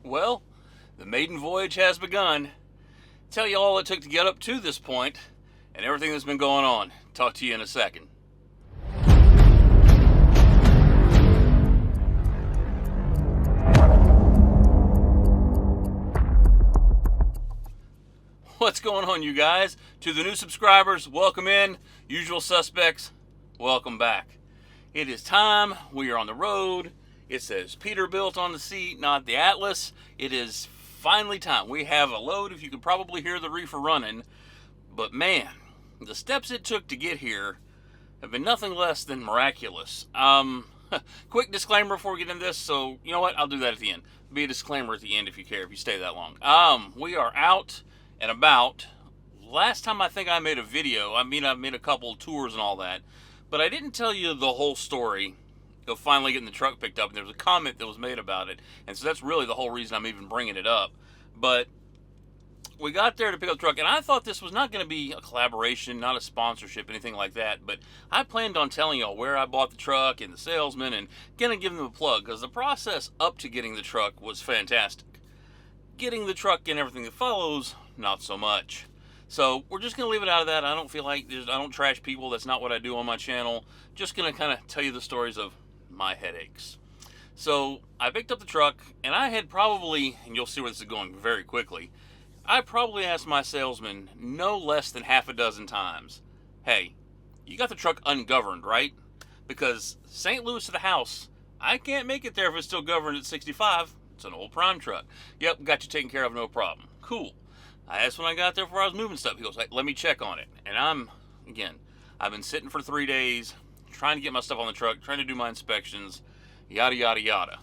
Well, the maiden voyage has begun. Tell you all it took to get up to this point and everything that's been going on. Talk to you in a second. What's going on, you guys? To the new subscribers, welcome in. Usual suspects, welcome back. It is time. We are on the road. It says Peterbilt on the seat, not the Atlas. It is finally time. We have a load, if you can probably hear the reefer running. But man, the steps it took to get here have been nothing less than miraculous. Quick disclaimer before we get into this. So, you know what? I'll do that at the end. Be a disclaimer at the end if you care, if you stay that long. We are out and about. Last time I think I made a video, I made a couple tours and all that, but I didn't tell you the whole story of finally getting the truck picked up, and there was a comment that was made about it, and so that's really the whole reason I'm even bringing it up. But we got there to pick up the truck, and I thought this was not going to be a collaboration, not a sponsorship, anything like that, but I planned on telling y'all where I bought the truck and the salesman, and gonna give them a plug, because the process up to getting the truck was fantastic. Getting the truck and everything that follows, not so much. So we're just going to leave it out of that. I don't feel like I don't trash people. That's not what I do on my channel. Just going to kind of tell you the stories of my headaches. So I picked up the truck, and I had probably, and you'll see where this is going very quickly, I probably asked my salesman no less than half a dozen times, hey, you got the truck ungoverned, right? Because St. Louis to the house, I can't make it there if it's still governed at 65. It's an old prime truck. Yep, got you taken care of, no problem. Cool. I asked when I got there before I was moving stuff. He goes, let me check on it. And I've been sitting for 3 days, trying to get my stuff on the truck, trying to do my inspections, yada, yada, yada.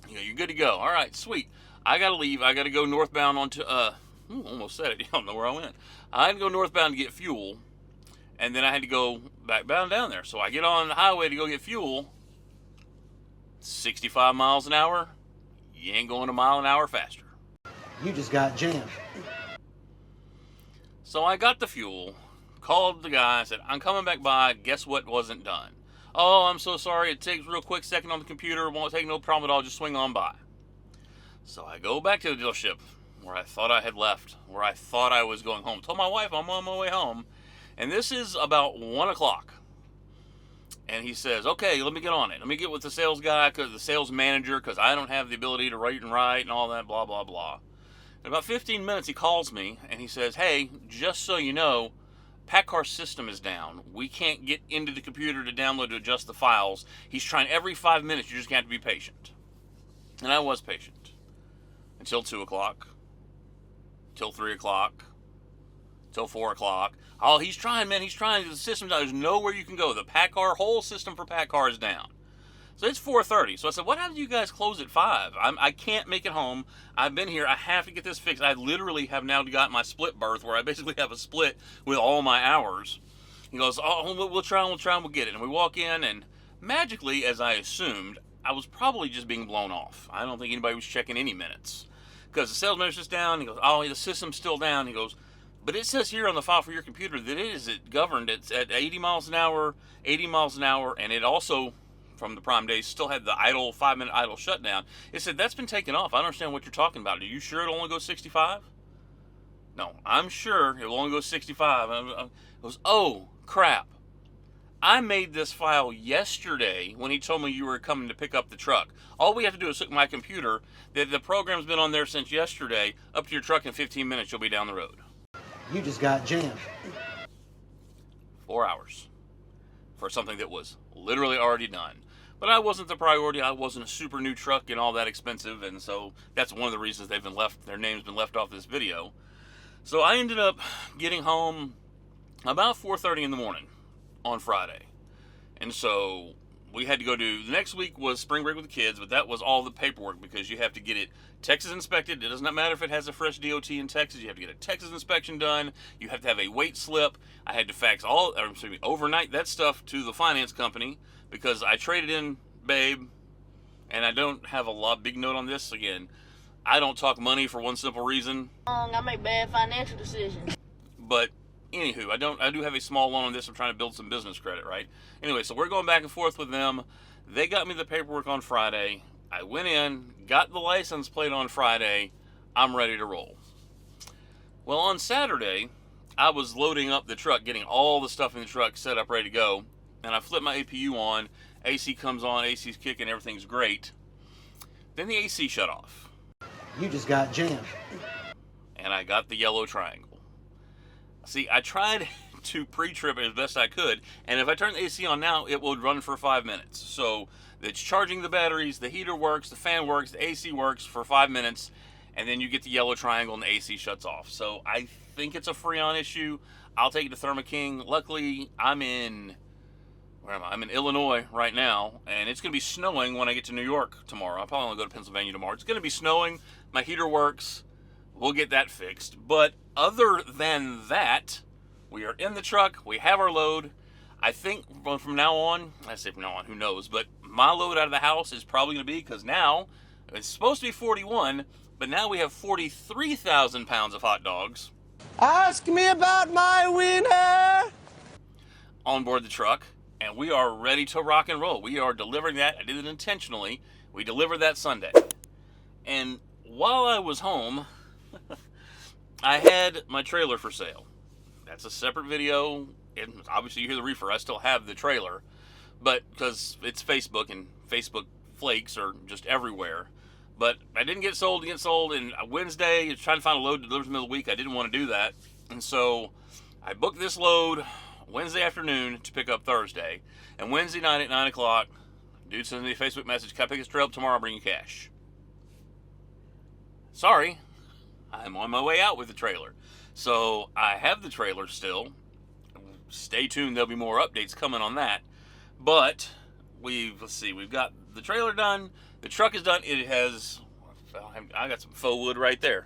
You're good to go. All right, sweet. I got to leave. I got to go northbound onto, almost said it. You don't know where I went. I had to go northbound to get fuel, and then I had to go backbound down there. So I get on the highway to go get fuel, 65 miles an hour. You ain't going a mile an hour faster. You just got jammed. So I got the fuel, called the guy, said, I'm coming back by. Guess what wasn't done? Oh, I'm so sorry. It takes a real quick second on the computer. Won't take no problem at all. Just swing on by. So I go back to the dealership where I thought I had left, where I thought I was going home. Told my wife I'm on my way home. And this is about 1 o'clock. And he says, okay, let me get on it. Let me get with the sales guy, the sales manager, because I don't have the ability to write and write and all that, blah, blah, blah. In about 15 minutes, he calls me, and he says, hey, just so you know, PACCAR's system is down. We can't get into the computer to download to adjust the files. He's trying every 5 minutes. You just have to be patient. And I was patient. Until 2 o'clock. Till 3 o'clock. Till 4 o'clock. Oh, he's trying, man. He's trying. The system's down. There's nowhere you can go. The PACCAR, whole system for PACCAR is down. So it's 4:30. So I said, what happens if you guys close at 5? I can't make it home. I've been here. I have to get this fixed. I literally have now got my split berth where I basically have a split with all my hours. He goes, oh, we'll try and we'll get it. And we walk in, and magically, as I assumed, I was probably just being blown off. I don't think anybody was checking any minutes. Because the sales manager's down. He goes, oh, the system's still down. He goes, but it says here on the file for your computer that it is governed. It's at 80 miles an hour, and it also, from the prime days, still had the 5-minute idle shutdown. It said, that's been taken off. I don't understand what you're talking about. Are you sure it'll only go 65? No, I'm sure it will only go 65. It goes, oh, crap. I made this file yesterday when he told me you were coming to pick up the truck. All we have to do is hook my computer. The program's been on there since yesterday. Up to your truck in 15 minutes, you'll be down the road. You just got jammed. 4 hours for something that was literally already done. But I wasn't the priority. I wasn't a super new truck and all that expensive, and so that's one of the reasons their name's been left off this video. So I ended up getting home about 4:30 in the morning on Friday. And so we had to go the next week was spring break with the kids, but that was all the paperwork because you have to get it Texas inspected. It does not matter if it has a fresh DOT in Texas. You have to get a Texas inspection done. You have to have a weight slip. I had to fax overnight that stuff to the finance company because I traded in Babe, and I don't have big note on this. Again, I don't talk money for one simple reason. I make bad financial decisions. But anywho, I do have a small loan on this. I'm trying to build some business credit, right? Anyway, so we're going back and forth with them. They got me the paperwork on Friday. I went in, got the license plate on Friday. I'm ready to roll. Well, on Saturday, I was loading up the truck, getting all the stuff in the truck set up, ready to go. And I flip my APU on. AC comes on, AC's kicking, everything's great. Then the AC shut off. You just got jammed. And I got the yellow triangle. See, I tried to pre-trip it as best I could, and if I turn the AC on now, it will run for 5 minutes. So it's charging the batteries, the heater works, the fan works, the AC works for 5 minutes, and then you get the yellow triangle and the AC shuts off. So I think it's a Freon issue. I'll take it to Thermo King. Luckily, I'm in Illinois right now, and it's going to be snowing when I get to New York tomorrow. I'll probably want to go to Pennsylvania tomorrow. It's going to be snowing. My heater works. We'll get that fixed. But other than that, we are in the truck. We have our load. I think from now on, I say from now on, who knows, but my load out of the house is probably going to be, because now it's supposed to be 41, but now we have 43,000 pounds of hot dogs. Ask me about my wiener! On board the truck, and we are ready to rock and roll. We are delivering that. I did it intentionally. We delivered that Sunday. And while I was home, I had my trailer for sale. That's a separate video. And obviously, you hear the reefer. I still have the trailer, but because it's Facebook and Facebook flakes are just everywhere. But I didn't get sold. And Wednesday, I was trying to find a load to deliver in the middle of the week. I didn't want to do that, and so I booked this load Wednesday afternoon to pick up Thursday. And Wednesday night at 9 o'clock, dude sends me a Facebook message. Can I pick this trailer up tomorrow? I'll bring you cash. Sorry, I'm on my way out with the trailer. So I have the trailer still. Stay tuned. There'll be more updates coming on that. But we've got the trailer done. The truck is done. It has, I got some faux wood right there.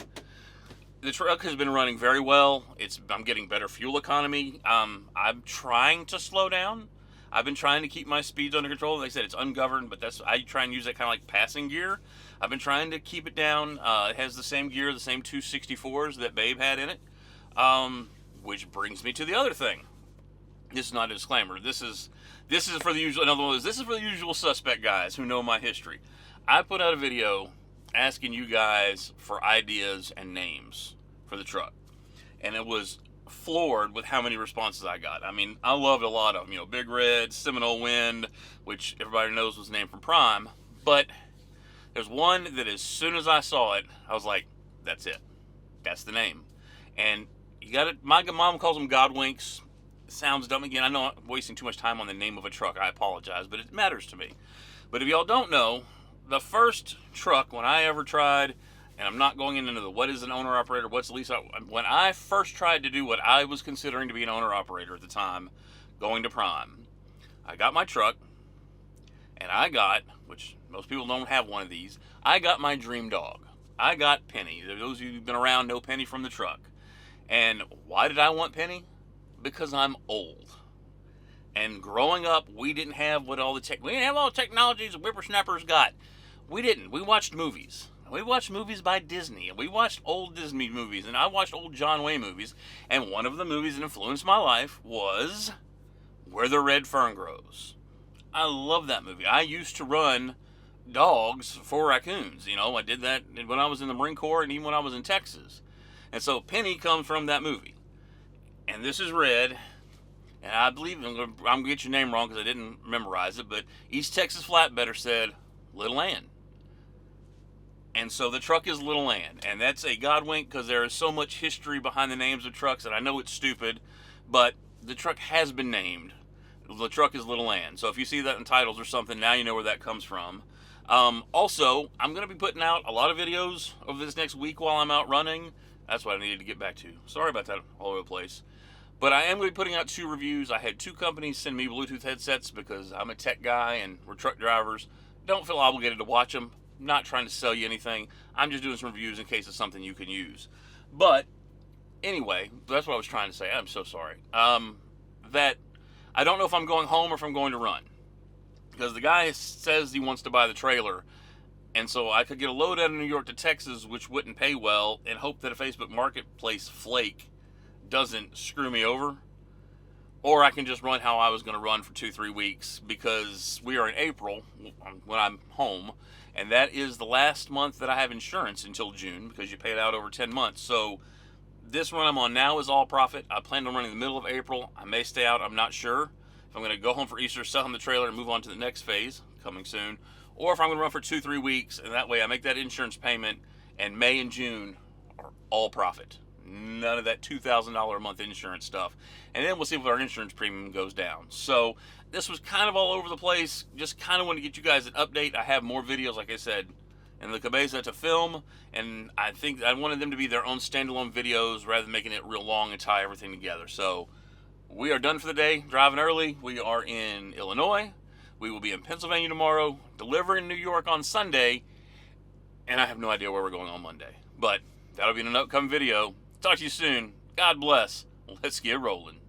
The truck has been running very well. I'm getting better fuel economy. I'm trying to slow down. I've been trying to keep my speeds under control. Like I said, it's ungoverned, but I try and use that kind of like passing gear. I've been trying to keep it down. It has the same gear, the same 264s that Babe had in it. Which brings me to the other thing. This is not a disclaimer. This is for the usual. Another one is this is for the usual suspect guys who know my history. I put out a video asking you guys for ideas and names for the truck, and it was floored with how many responses I got. I mean, I loved a lot of them. Big Red, Seminole Wind, which everybody knows was named from Prime. But there's one that as soon as I saw it, I was like, that's it. That's the name. And you got it. My mom calls them Godwinks. Sounds dumb again. I know I'm wasting too much time on the name of a truck. I apologize, but it matters to me. But if y'all don't know, the first truck when I ever tried, and I'm not going into the what is an owner-operator, what's the lease. When I first tried to do what I was considering to be an owner-operator at the time, going to Prime, I got my truck, and I got, which most people don't have one of these, I got my dream dog. I got Penny. Those of you who've been around know Penny from the truck. And why did I want Penny? Because I'm old. And growing up, we didn't have all the technologies that whippersnappers got. We didn't. We watched movies. We watched movies by Disney. And we watched old Disney movies. And I watched old John Wayne movies. And one of the movies that influenced my life was Where the Red Fern Grows. I love that movie. I used to run dogs for raccoons. I did that when I was in the Marine Corps and even when I was in Texas. And so Penny comes from that movie. And this is red, and I believe, I'm going to get your name wrong because I didn't memorize it, but East Texas Flatbedder said Little Ann. And so the truck is Little Ann, and that's a Godwink because there is so much history behind the names of trucks, and I know it's stupid, but the truck has been named. The truck is Little Ann. So if you see that in titles or something, now you know where that comes from. Also, I'm going to be putting out a lot of videos over this next week while I'm out running. That's what I needed to get back to. Sorry about that all over the place. But I am going to be putting out 2 reviews. I had 2 companies send me Bluetooth headsets because I'm a tech guy and we're truck drivers. Don't feel obligated to watch them. I'm not trying to sell you anything. I'm just doing some reviews in case it's something you can use. But anyway, that's what I was trying to say. I'm so sorry. That I don't know if I'm going home or if I'm going to run. Because the guy says he wants to buy the trailer. And so I could get a load out of New York to Texas, which wouldn't pay well, and hope that a Facebook Marketplace flake doesn't screw me over. Or I can just run how I was going to run for 2-3 weeks, because we are in April when I'm home, And that is the last month that I have insurance until June, because you pay it out over 10 months. So this run I'm on now is all profit. I plan on running the middle of April. I may stay out, I'm not sure. If I'm going to go home for Easter, sell him the trailer, and move on to the next phase, coming soon. Or if I'm going to run for 2-3 weeks, and that way I make that insurance payment, and May and June are all profit. None of that $2,000 a month insurance stuff. And then we'll see if our insurance premium goes down. So this was kind of all over the place. Just kind of want to get you guys an update. I have more videos, like I said, in the cabeza to film. And I think I wanted them to be their own standalone videos rather than making it real long and tie everything together. So we are done for the day, driving early. We are in Illinois. We will be in Pennsylvania tomorrow, delivering New York on Sunday. And I have no idea where we're going on Monday. But that'll be in an upcoming video. Talk to you soon. God bless. Let's get rolling.